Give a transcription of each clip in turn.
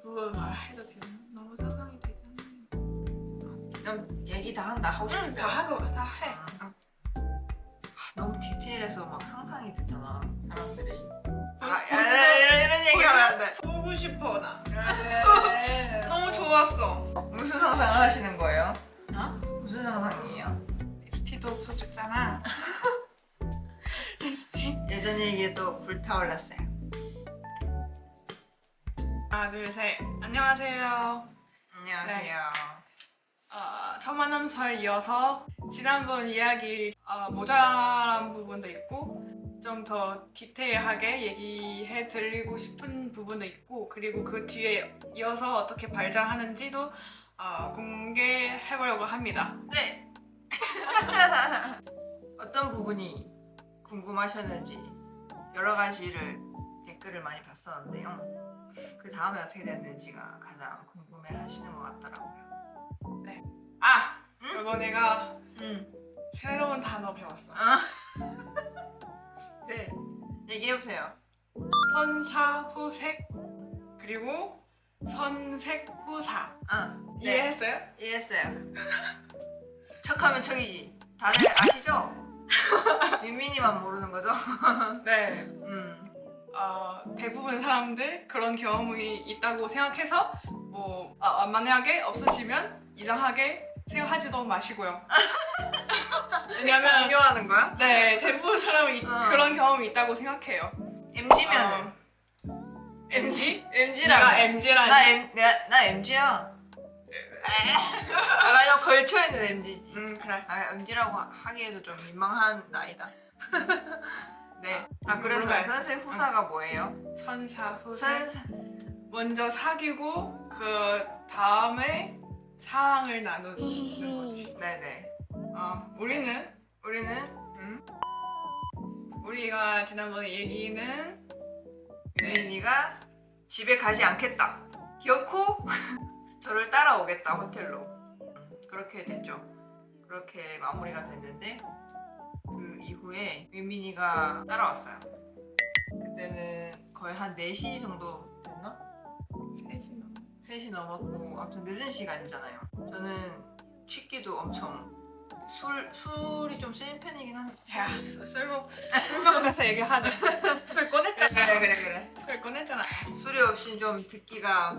그걸 말해도 되나? 너무 상상이 되잖아. 그냥 얘기 다 한다 하고 싶은 다 하고 다 해. 너무 디테일해서 막 상상이 되잖아 사람들이. 이런 얘기하면 안 돼. 보고 싶어 나. 그래. 너무 좋았어. 무슨 상상을 하시는 거예요? 어? 무슨 상상이에요? 립스틱도 없어졌잖아. 립스틱. 예전 얘기에도 불타올랐어요. 하나 둘 셋. 안녕하세요. 안녕하세요. 첫 만남설 이어서 지난번 이야기 모자란 부분도 있고 좀 더 디테일하게 얘기해 드리고 싶은 부분도 있고 그리고 그 뒤에 이어서 어떻게 발전하는지도 공개해 보려고 합니다. 네. 어떤 부분이 궁금하셨는지 여러 가지를 댓글을 많이 봤었는데요. 그 다음에 어떻게 됐는지가 가장 궁금해 하시는 것 같더라고요. 이거 내가 새로운 단어 배웠어. 네. 얘기해보세요. 선사후색 그리고 선색후사. 네. 이해했어요? 이해했어요. 척하면 척이지. 다들 아시죠? 민민이만 모르는 거죠? 네. 대부분 사람들 그런 경험이 있다고 생각해서 만약에 없으시면 이상하게 생각하지도 마시고요. 왜냐면 강요하는 거야? 네 대부분 사람이 그런 경험이 있다고 생각해요. MG면은 MG? MG라고. 내가 MG라니? 나 MG야. 나 이거 걸쳐있는 MG지. 그래. MG라고 하기에도 좀 민망한 나이다. 네. 그래서 물어봐야지. 선생 후사가 뭐예요? 선사후색. 먼저 사귀고 그 다음에 사랑을 나누는 거지. 네네. 우리가 지난번에 얘기는 민이가 집에 가지 않겠다. 기어코 저를 따라오겠다 호텔로. 그렇게 됐죠. 그렇게 마무리가 됐는데 그 이후에 민민이가 따라왔어요. 그때는 거의 한 4시 정도 됐나? 3시 넘었고 아무튼 늦은 시간이잖아요. 저는 취기도 엄청 술이 좀 센 편이긴 한데. 야, 술 먹으면서 얘기하자. 술 꺼냈잖아. 그래. 술 꺼냈잖아. 술이 없이 좀 듣기가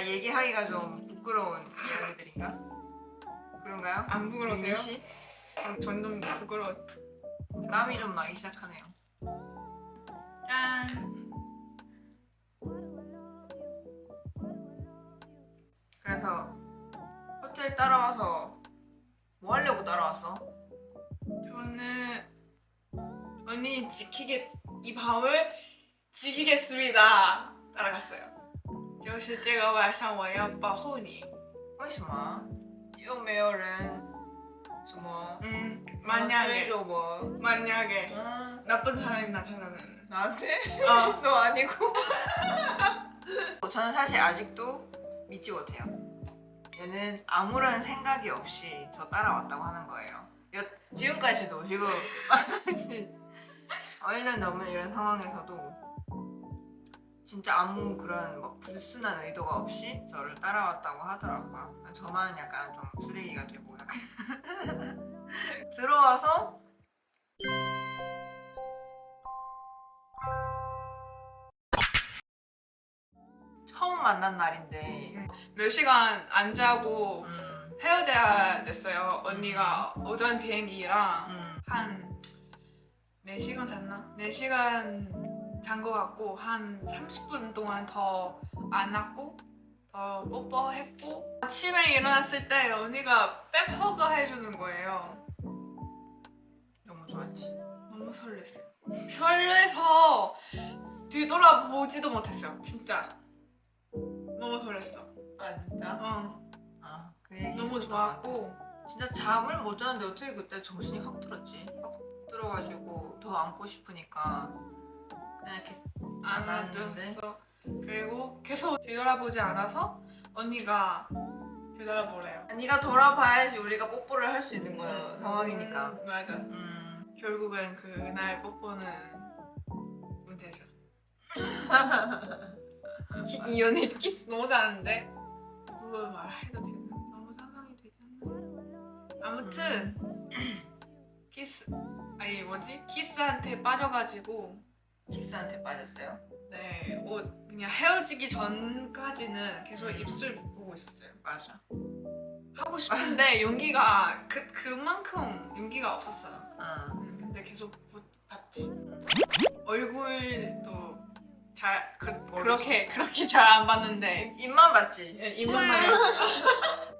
얘기하기가 좀 부끄러운 이야기들인가? 그런가요? 안 부끄러우세요? 민민 씨? 점점 부끄러워. 땀이 좀 나기 시작하네요. 짠. 그래서 호텔 따라와서 뭐 하려고 따라왔어? 저는 언니 이 밤을 지키겠습니다. 따라갔어요. 就是这个晚上我要保护你。为什么？又没有人什么 만약에 追着我 만약에 나쁜 사람이 나타나면 나한테? 너 아니고. 저는 사실 아직도 믿지 못해요. 얘는 아무런 생각이 없이 저 따라왔다고 하는 거예요. 지금까지도 지금 1년 넘은 이런 상황에서도 진짜 아무 그런 막 불순한 의도가 없이 저를 따라왔다고 하더라고요. 저만 약간 좀 쓰레기가 되고 약간 들어와서 처음 만난 날인데 몇 시간 안 자고 헤어져야 됐어요. 언니가 오전 비행기랑 한 4시간 잤나? 4시간 잔 거 같고 한 30분 동안 더 안았고 더 뽀뽀했고 아침에 일어났을 때 언니가 백허그 해주는 거예요. 너무 좋았지. 너무 설렜어요. 설레서 뒤돌아보지도 못했어요. 진짜 너무 설렜어. 진짜? 응. 그 얘기 너무 했었던 좋았고 것 같아. 진짜 잠을 못 자는데 어떻게 그때 정신이 확 들었지? 확 들어가지고 더 안고 싶으니까 그냥 이렇게 안아줬어. 그리고 계속 뒤돌아보지 않아서 언니가 뒤돌아보래요. 네가 돌아봐야지 우리가 뽀뽀를 할 수 있는 거야 상황이니까. 맞아. 결국엔 그날 뽀뽀는 문제죠. 이 언니 키스 너무 잘하는데 그걸 말해도 되나? 너무 상상이 되지 않나? 아무튼 키스 아니 뭐지? 키스한테 빠져가지고 키스한테 빠졌어요? 네, 그냥 헤어지기 전까지는 계속 입술 보고 있었어요. 맞아. 하고 싶은데 용기가 그만큼 용기가 없었어요. 근데 계속 봤지. 얼굴도 잘 그렇게 잘 안 봤는데 입만 봤지. 입만 봤어.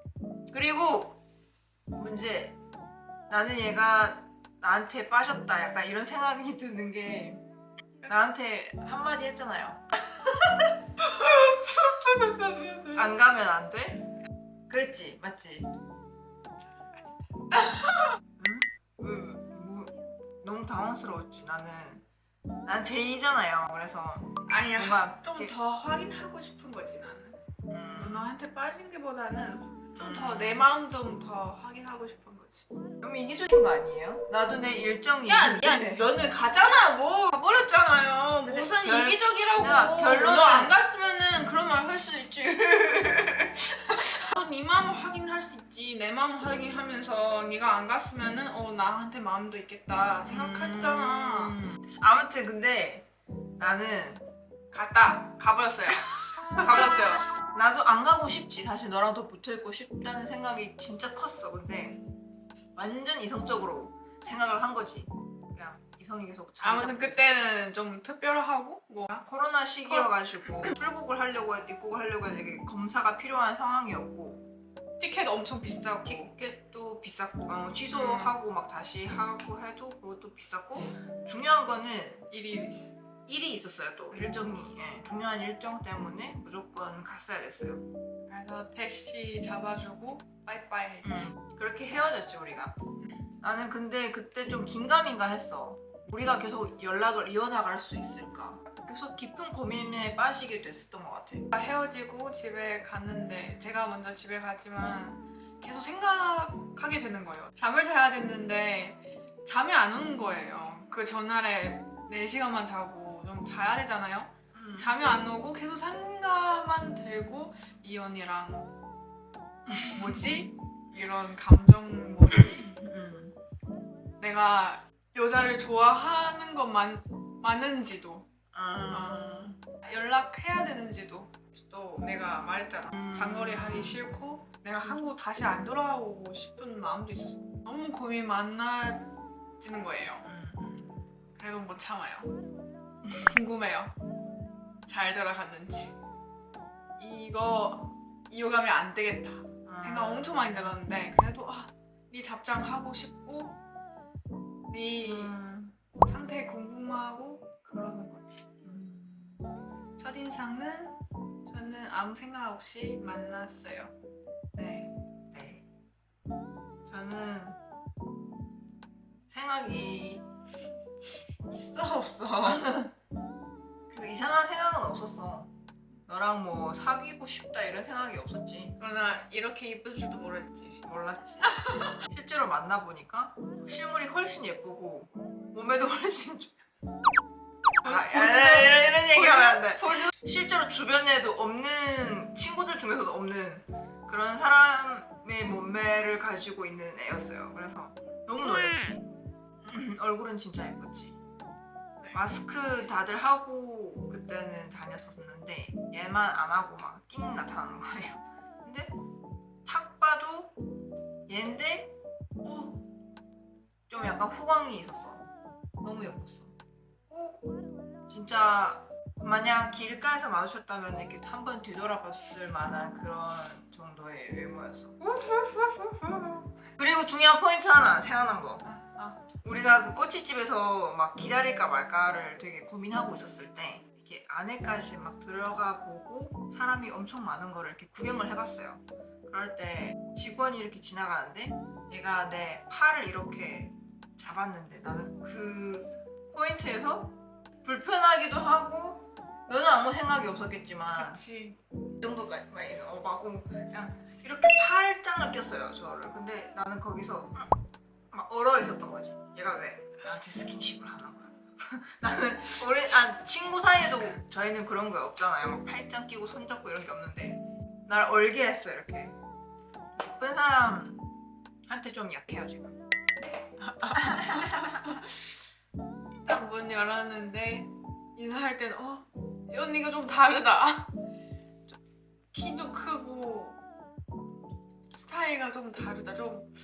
그리고 문제, 나는 얘가 나한테 빠졌다 약간 이런 생각이 드는 게, 나한테 한마디 했잖아요. 안 가면 안 돼? 그랬지, 맞지? 응? 너무 당황스러웠지. 난 제이잖아요. 그래서 아니야. 뭔가 좀 더 확인하고 싶은 거지 나는. 너한테 빠진 게보다는 좀 더 내 마음 좀 더 확인하고 싶은 거지. 너무 이기적인 거 아니에요? 나도 내 일정이 야, 있는데. 너는 가잖아, 뭐. 가버렸잖아요. 근데 무슨 내가 이기적이라고. 결론은- 너 안 갔으면은 그런 말 할 수 있지. 네 마음을 확인할 수 있지. 내 마음을 확인하면서 네가 안 갔으면은 나한테 마음도 있겠다 생각했잖아. 아무튼 근데 나는 가버렸어요. 가버렸어요. 나도 안 가고 싶지. 사실 너랑 더 붙어있고 싶다는 생각이 진짜 컸어. 근데 완전 이성적으로 생각을 한 거지. 그냥 이성이 계속 자리 아무튼 잡고 그때는 좀 특별하고 뭐 있었어. 코로나 시기여가지고 출국을 하려고 해도 입국을 하려고 해도 이게 검사가 필요한 상황이었고, 티켓 엄청 비싸고 티켓도 비쌌고 취소하고 막 다시 하고 해도 그것도 비쌌고, 중요한 거는 일이 있었어요. 또 일정이 중요한 일정 때문에 무조건 갔어야 됐어요. 그래서 택시 잡아주고 빠이빠이 했지. 그렇게 헤어졌지 우리가. 나는 근데 그때 좀 긴가민가 했어. 우리가 계속 연락을 이어나갈 수 있을까? 계속 깊은 고민에 빠지게 됐었던 것 같아. 헤어지고 집에 갔는데 제가 먼저 집에 갔지만 계속 생각하게 되는 거예요. 잠을 자야 됐는데 잠이 안 오는 거예요. 그 전날에 4시간만 자고 좀 자야 되잖아요. 잠이 안 오고 계속 생각만 들고 이 언니랑 뭐지? 이런 감정 뭐지? 내가 여자를 좋아하는 것만 맞는지도 연락해야 되는지도 또 내가 말했잖아. 장거리 하기 싫고 내가 한국 다시 안 돌아오고 싶은 마음도 있었어. 너무 고민 많아지는 거예요. 그래도 못 참아요. 궁금해요. 잘 돌아갔는지. 이거 이어가면 안 되겠다 생각 엄청 많이 들었는데, 그래도 네 답장 하고 싶고 네 상태 궁금하고 그러는 거지. 첫인상은 저는 아무 생각 없이 만났어요. 네. 저는 생각이 있어 없어? 그 이상한 생각은 없었어. 너랑 뭐 사귀고 싶다 이런 생각이 없었지. 그러나 이렇게 예쁠 줄도 몰랐지. 몰랐지. 실제로 만나보니까 실물이 훨씬 예쁘고 몸매도 훨씬 이런 얘기하면 안 돼. 실제로 주변에도 없는, 친구들 중에서도 없는 그런 사람의 몸매를 가지고 있는 애였어요. 그래서 너무 놀랐지. 얼굴은 진짜 예뻤지. 마스크 다들 하고 그때는 다녔었는데 얘만 안 하고 막 띵 나타나는 거예요. 근데 딱 봐도 얘인데 좀 약간 후광이 있었어. 너무 예뻤어. 진짜 만약 길가에서 마주쳤다면 이렇게 한 번 뒤돌아봤을 만한 그런 정도의 외모였어. 그리고 중요한 포인트 하나 생각난 거. 우리가 그 꼬치집에서 막 기다릴까 말까를 되게 고민하고 있었을 때 이렇게 안에까지 막 들어가 보고 사람이 엄청 많은 거를 이렇게 구경을 해봤어요. 그럴 때 직원이 이렇게 지나가는데 얘가 내 팔을 이렇게 잡았는데 나는 그 포인트에서 불편하기도 하고, 너는 아무 생각이 없었겠지만 그치. 이 정도까지 막 그냥 이렇게 팔짱을 꼈어요 저를. 근데 나는 거기서 막 얼어 있었던 거지. 얘가 왜 나한테 스킨십을 하는 거야. 나는 우리 친구 사이에도 저희는 그런 게 없잖아요. 막 팔짱 끼고 손잡고 이런 게 없는데 날 얼게 했어 이렇게. 예쁜 사람한테 좀 약해요 지금. 딱 문 열었는데 인사할 때는 이 언니가 좀 다르다. 키도 크고 스타일가 좀 다르다. 좀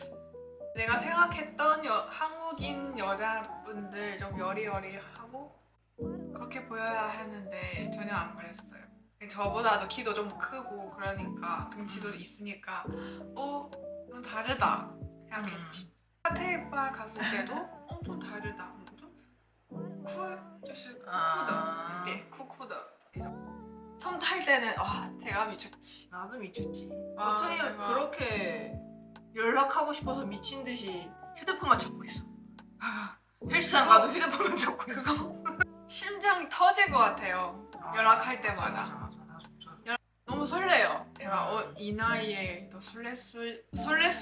내가 생각했던 한국인 여자분들 좀 여리여리하고 그렇게 보여야 했는데 전혀 안 그랬어요. 저보다도 키도 좀 크고 그러니까 등치도 있으니까 좀 다르다 생각했지. 테이바 갔을 때도 좀 다르다. 좀就是酷的 네, 쿠쿠다. 손 탈 때는 제가 미쳤지. 나도 미쳤지. 아, 어떻게 내가- 그렇게 연락하고 싶어서 미친 듯이 휴대폰만 잡고 있어. 헬스장 가도 휴대폰만 잡고 있어. 심장이 터질 것 같아요. 연락할 때마다. 맞아. 너무 설레요. 내가 이 나이에 또 설렐 수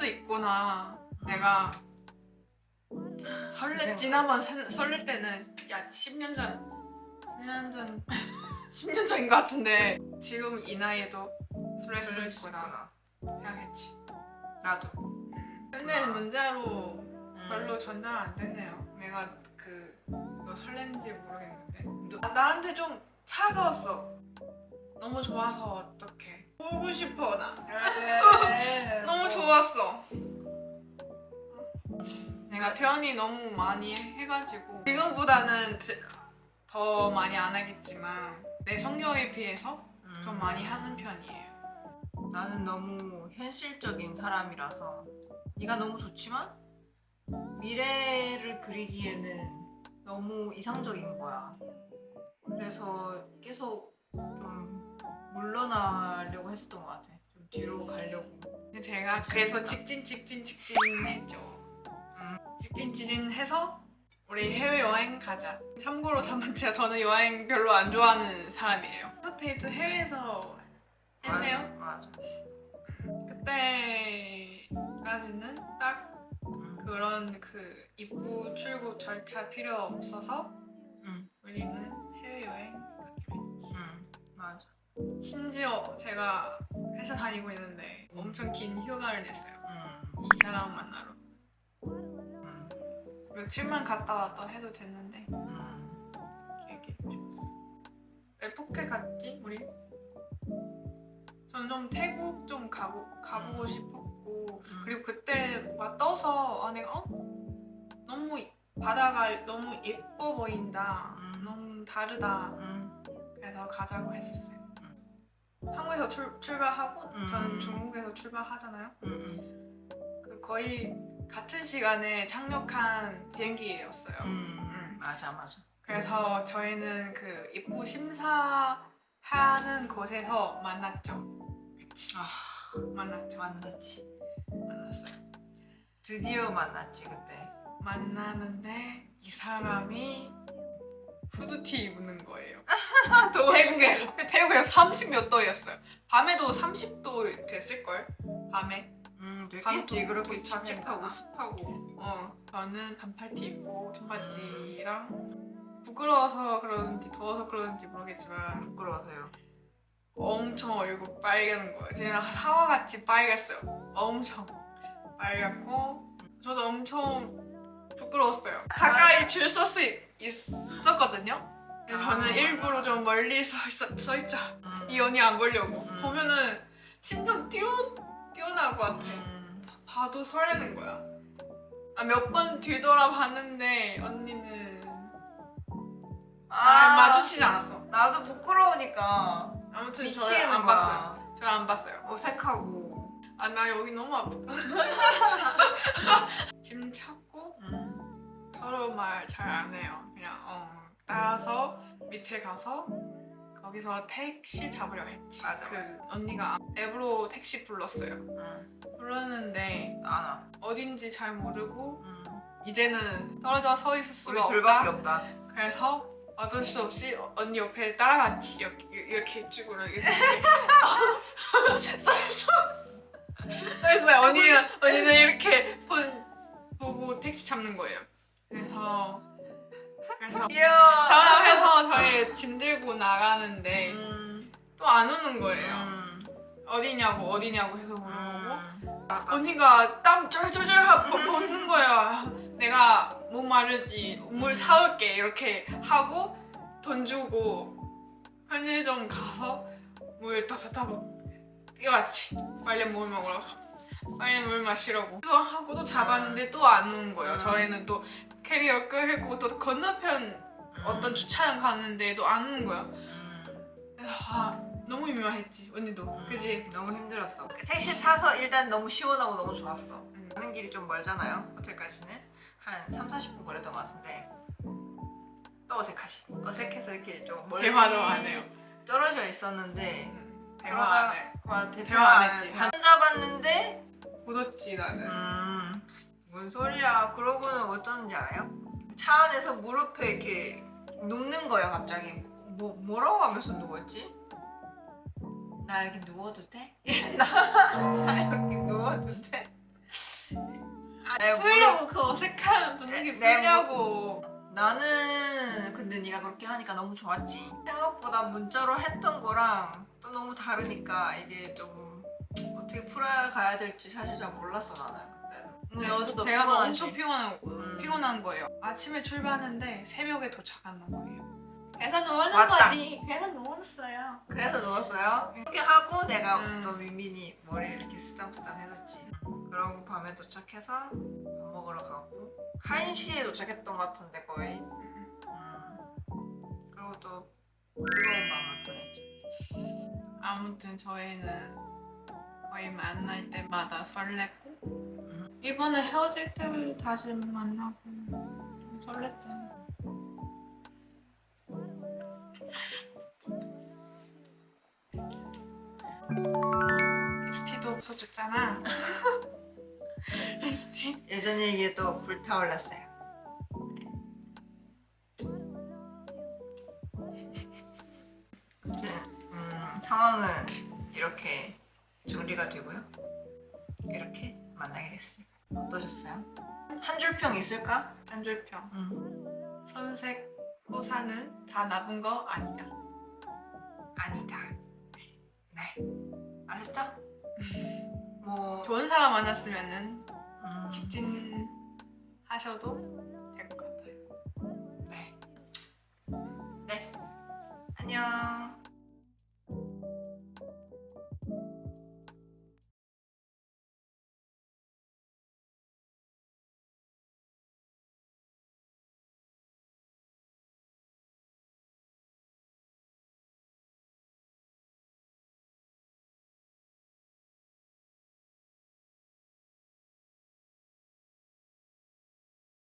있구나. 내가 지난번 설렐 때는 10년 전인 것 같은데 지금 이 나이에도 설렐 수 있구나 생각했지. 나도. 근데 문자로 별로 전달 안 됐네요. 내가 너 설렌지 모르겠는데 나한테 좀 차가웠어. 너무 좋아서 어떡해. 보고 싶어 나. 너무 좋았어. 내가 표현이 너무 많이 해가지고 지금보다는 더 많이 안 하겠지만 내 성격에 비해서 좀 많이 하는 편이에요. 나는 너무 현실적인 사람이라서 네가 너무 좋지만 미래를 그리기에는 너무 이상적인 거야. 그래서 계속 좀 물러나려고 했었던 것 같아. 좀 뒤로 가려고. 근데 제가 그래서 직진했죠. 직진해서 우리 해외여행 가자. 참고로 저는 여행 별로 안 좋아하는 사람이에요. 첫 데이트 해외에서 했네요. 맞아. 그때까지는 딱 그런 입국 출국 절차 필요 없어서 우리는 해외여행 가기로 했지. 맞아. 심지어 제가 회사 다니고 있는데 엄청 긴 휴가를 냈어요. 이 사람 만나러. 며칠만 갔다 왔다 해도 됐는데 얘기해줬어. 왜 푸켓 갔지 우리? 저는 좀 태국 좀 가보고 싶었고 그리고 그때 뭔가 떠서 내가 너무 바다가 너무 예뻐 보인다. 너무 다르다. 그래서 가자고 했었어요. 한국에서 출발하고 저는 중국에서 출발하잖아요. 거의 같은 시간에 착륙한 비행기였어요. 맞아. 그래서 저희는 입국 심사하는 곳에서 만났죠. 그치? 만났지. 만났어요. 드디어 만났지 그때. 만나는데 이 사람이 후드티 입는 거예요. 더 태국에서 30 몇 도였어요. 밤에도 30도 됐을걸? 밤에. 됐겠지. 그렇게 도착했나? 찝찝하고 습하고. 저는 반팔티 입고 청바지랑 부끄러워서 그러는지 더워서 그러는지 모르겠지만 부끄러워서요. 엄청 얼굴 빨개는 거예요. 제가 사과같이 빨갰어요. 엄청 빨갛고 저도 엄청 부끄러웠어요. 가까이 줄 설 수 있었거든요. 그래서 저는 일부러 좀 멀리 서 있자. 이 언니 안 보려고. 보면은 심장 뛰어날 것 같아. 봐도 설레는 거야. 몇 번 뒤돌아봤는데 언니는 마주치지 않았어. 나도 부끄러우니까 아무튼 저를 미치겠는 안 거야. 봤어요. 저를 안 봤어요. 어색하고. 나 여기 너무 아파. 짐 찾고 서로 말 잘 안 해요. 그냥 따라서 밑에 가서 거기서 택시 잡으려 했지. 맞아. 언니가 앱으로 택시 불렀어요. 부르는데 안 어딘지 잘 모르고 와. 이제는 떨어져 서 있을 우리 수가 둘밖에 없다. 없다. 그래서 어쩔 수 없이 언니 옆에 따라갔지. 이렇게 쭈그러 이렇게 써있어요. 언니는 이렇게 손 보고 택시 잡는 거예요. 그래서 귀여워. 안 오는 거예요. 어디냐고 해서 물어보고 음. 언니가 땀 쫄쫄쫄 벗는 거야. 내가 목 마르지 물 사올게 이렇게 하고 돈 주고 편의점 가서 물 탁탁탁 뛰어왔지. 빨리 물 먹으러 가. 빨리 물 마시려고 또 하고 또 잡았는데 또 안 오는 거예요. 저희는 또 캐리어 끌고 또 건너편 어떤 주차장 갔는데 또 안 오는 거야. 너무 유명했지 언니도. 그지? 너무 힘들었어. 택시 타서 일단 너무 시원하고 너무 좋았어. 가는 길이 좀 멀잖아요. 호텔까지는 한 3-40분 걸렸던 것 같은데 또 어색하지. 어색해서 이렇게 좀 멀리 대화도 안 해요. 떨어져 있었는데 대화 안 해. 대화 안 했지. 한 잡았는데 굳었지 나는. 뭔 소리야. 그러고는 어쩌는지 알아요? 차 안에서 무릎에 이렇게 눕는 거야 갑자기. 뭐라고 하면서 누웠지? 나 여기 누워도 돼? 나 여기 누워도 돼? 풀려고 그 어색한 분위기 풀려고. 나는 근데 네가 그렇게 하니까 너무 좋았지. 생각보다 문자로 했던 거랑 또 너무 다르니까 이게 좀 어떻게 풀어가야 될지 사실 잘 몰랐어 나는. 근데 어제도 제가 피곤하지? 엄청 피곤한 거예요. 아침에 출발하는데 새벽에 도착하는 거예요. 그래서 누우는 왔다. 거지. 그래서 누웠어요. 그래서 누웠어요? 그렇게 하고 내가 음. 또 민민이 머리 이렇게 쓰담쓰담 해줬지. 그러고 밤에 도착해서 밥 먹으러 가고 1시에 도착했던 것 같은데 거의. 그리고 또 뜨거운 밤을 보냈죠. 아무튼 저희는 거의 만날 때마다 설렜고 이번에 헤어질 때 다시 만나고 좀 설렜잖아. 립스틱도 없어졌잖아. 립스틱. 예전 얘기에 또 불타올랐어요. 아무튼 상황은 이렇게 정리가 되고요. 이렇게 만나게 됐습니다. 어떠셨어요? 한 줄 평 있을까? 한 줄평. 선색 호사는 다 나쁜 거 아니다. 아니다. 네. 아셨죠? 뭐 좋은 사람 만났으면은 음, 직진하셔도 될 것 같아요. 네. 네. 안녕.